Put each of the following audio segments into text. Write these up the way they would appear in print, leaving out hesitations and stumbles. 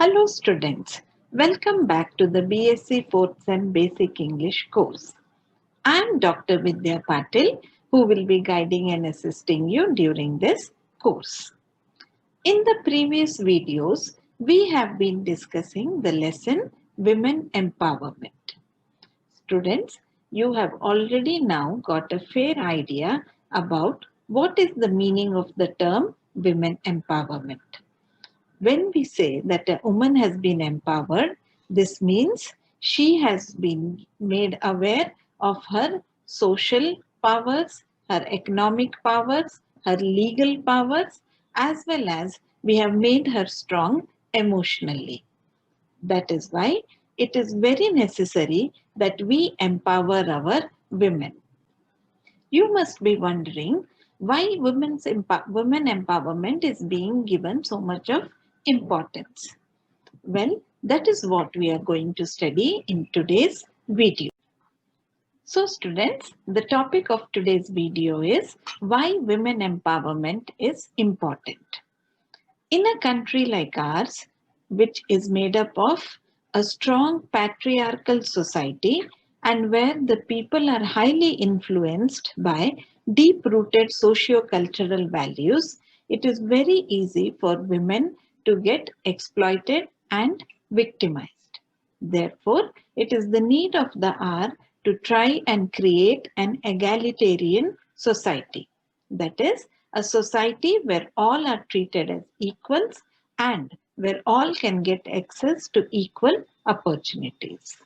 Hello students, welcome back to the BSc IV Sem Basic English course. I am Dr. Vidya Patil who will be guiding and assisting you during this course. In the previous videos, we have been discussing the lesson Women Empowerment. Students, you have already now got a fair idea about what is the meaning of the term Women Empowerment. When we say that a woman has been empowered, this means she has been made aware of her social powers, her economic powers, her legal powers, as well as we have made her strong emotionally. That is why it is very necessary that we empower our women. You must be wondering why women empowerment is being given so much of importance. Well, that is what we are going to study in today's video. So students, the topic of today's video is why women empowerment is important. In a country like ours, which is made up of a strong patriarchal society and where the people are highly influenced by deep-rooted socio-cultural values, it is very easy for women to get exploited and victimized. Therefore, it is the need of the hour to try and create an egalitarian society. That is, a society where all are treated as equals and where all can get access to equal opportunities.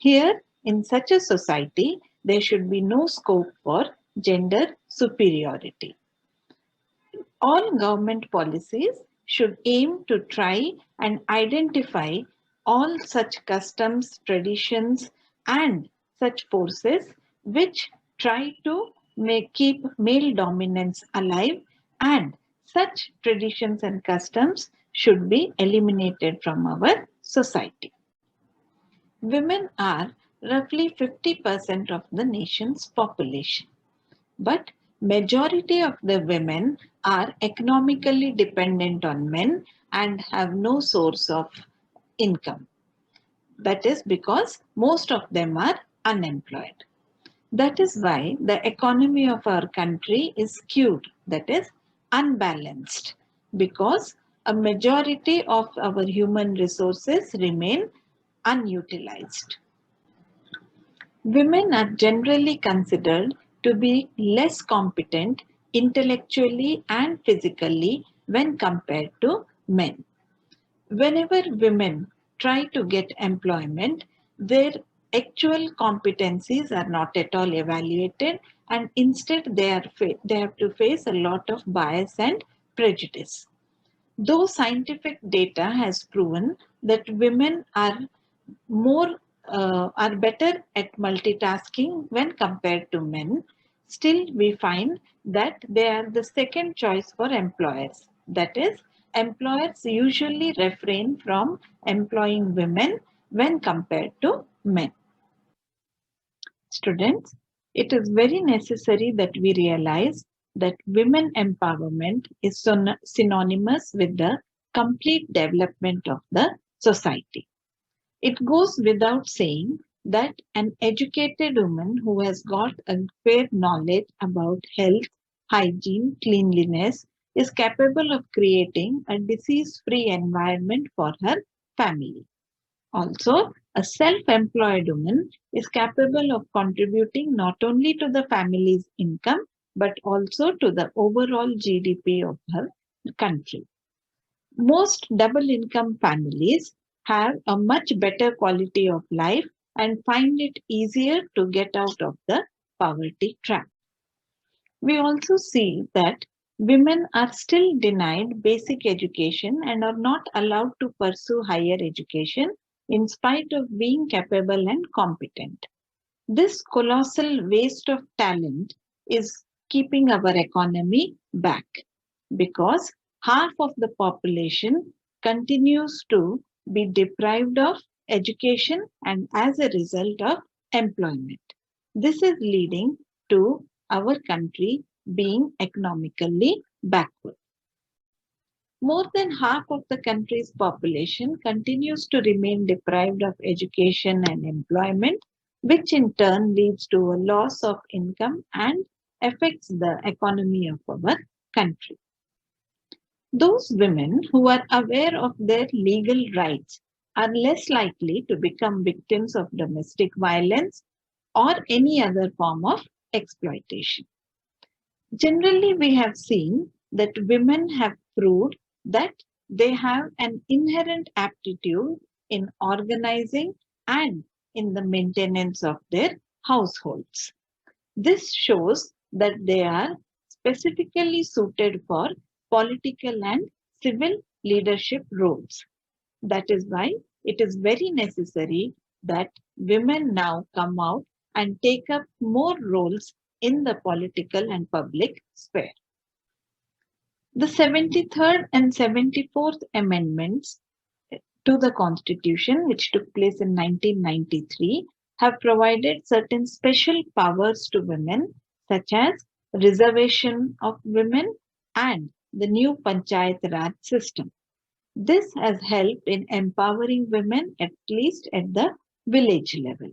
Here, in such a society, there should be no scope for gender superiority. All government policies should aim to try and identify all such customs, traditions, and such forces which try to keep male dominance alive, and such traditions and customs should be eliminated from our society. Women are roughly 50% of the nation's population. But majority of the women are economically dependent on men and have no source of income. That is because most of them are unemployed. That is why the economy of our country is skewed, that is unbalanced, because a majority of our human resources remain unutilized. Women are generally considered to be less competent intellectually and physically when compared to men. Whenever women try to get employment, their actual competencies are not at all evaluated, and instead they have to face a lot of bias and prejudice. Though scientific data has proven that women more are better at multitasking when compared to men, still we find that they are the second choice for employers. That is, employers usually refrain from employing women when compared to men. Students, it is very necessary that we realize that women empowerment is synonymous with the complete development of the society. It goes without saying that an educated woman who has got a fair knowledge about health, hygiene, cleanliness is capable of creating a disease-free environment for her family. Also, a self-employed woman is capable of contributing not only to the family's income but also to the overall GDP of her country. Most double income families have a much better quality of life and find it easier to get out of the poverty trap. We also see that women are still denied basic education and are not allowed to pursue higher education in spite of being capable and competent. This colossal waste of talent is keeping our economy back because half of the population continues to be deprived of education and as a result of employment. This is leading to our country being economically backward. More than half of the country's population continues to remain deprived of education and employment, which in turn leads to a loss of income and affects the economy of our country. Those women who are aware of their legal rights are less likely to become victims of domestic violence or any other form of exploitation. Generally, we have seen that women have proved that they have an inherent aptitude in organizing and in the maintenance of their households. This shows that they are specifically suited for political and civil leadership roles. That is why it is very necessary that women now come out and take up more roles in the political and public sphere. The 73rd and 74th Amendments to the Constitution, which took place in 1993, have provided certain special powers to women, such as reservation of women and the new Panchayat Raj system. This has helped in empowering women, at least at the village level.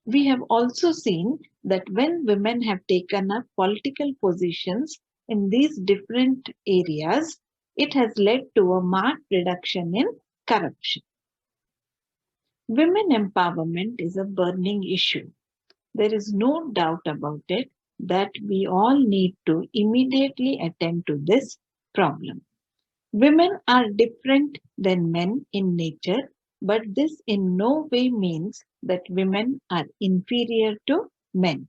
We have also seen that when women have taken up political positions in these different areas, it has led to a marked reduction in corruption. Women empowerment is a burning issue. There is no doubt about it that we all need to immediately attend to this problem. Women are different than men in nature, but this in no way means that women are inferior to men.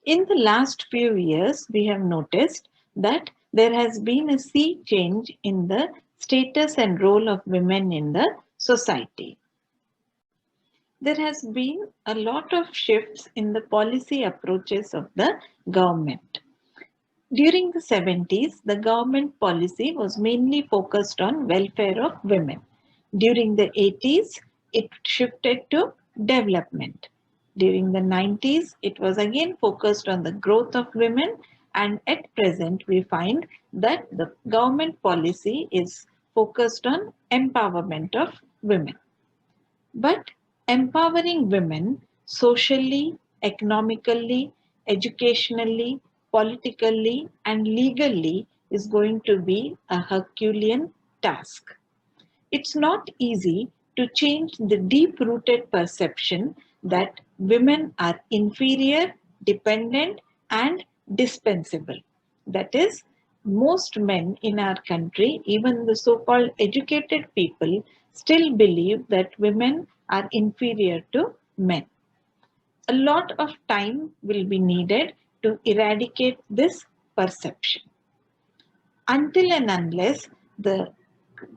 In the last few years, we have noticed that there has been a sea change in the status and role of women in the society. There has been a lot of shifts in the policy approaches of the government. During the 70s, the government policy was mainly focused on welfare of women. During the 80s, it shifted to development. During the 90s, it was again focused on the growth of women, and at present, we find that the government policy is focused on empowerment of women. But empowering women socially, economically, educationally, politically, and legally is going to be a Herculean task. It's not easy to change the deep rooted perception that women are inferior, dependent, and dispensable. That is, most men in our country, even the so called educated people, still believe that women are inferior to men. A lot of time will be needed to eradicate this perception. Until and unless the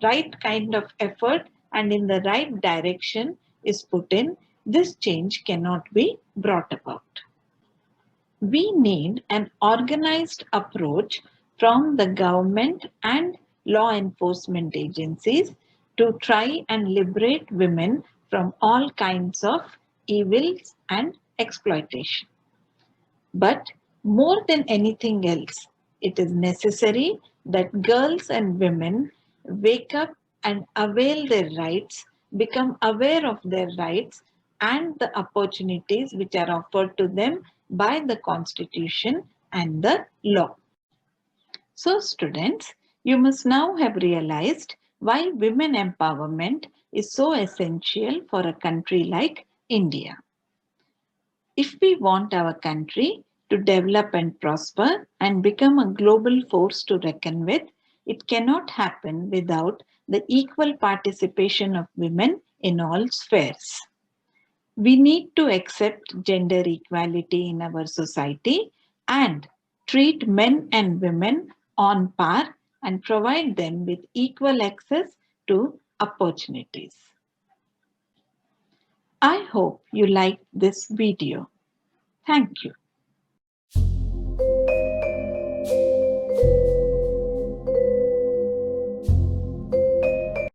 right kind of effort and in the right direction is put in, this change cannot be brought about. We need an organized approach from the government and law enforcement agencies to try and liberate women from all kinds of evils and exploitation. But more than anything else, it is necessary that girls and women wake up and avail their rights, become aware of their rights and the opportunities which are offered to them by the Constitution and the law. So, students, you must now have realized why women empowerment is so essential for a country like India. If we want our country to develop and prosper and become a global force to reckon with, it cannot happen without the equal participation of women in all spheres. We need to accept gender equality in our society and treat men and women on par and provide them with equal access to opportunities. I hope you liked this video. Thank you.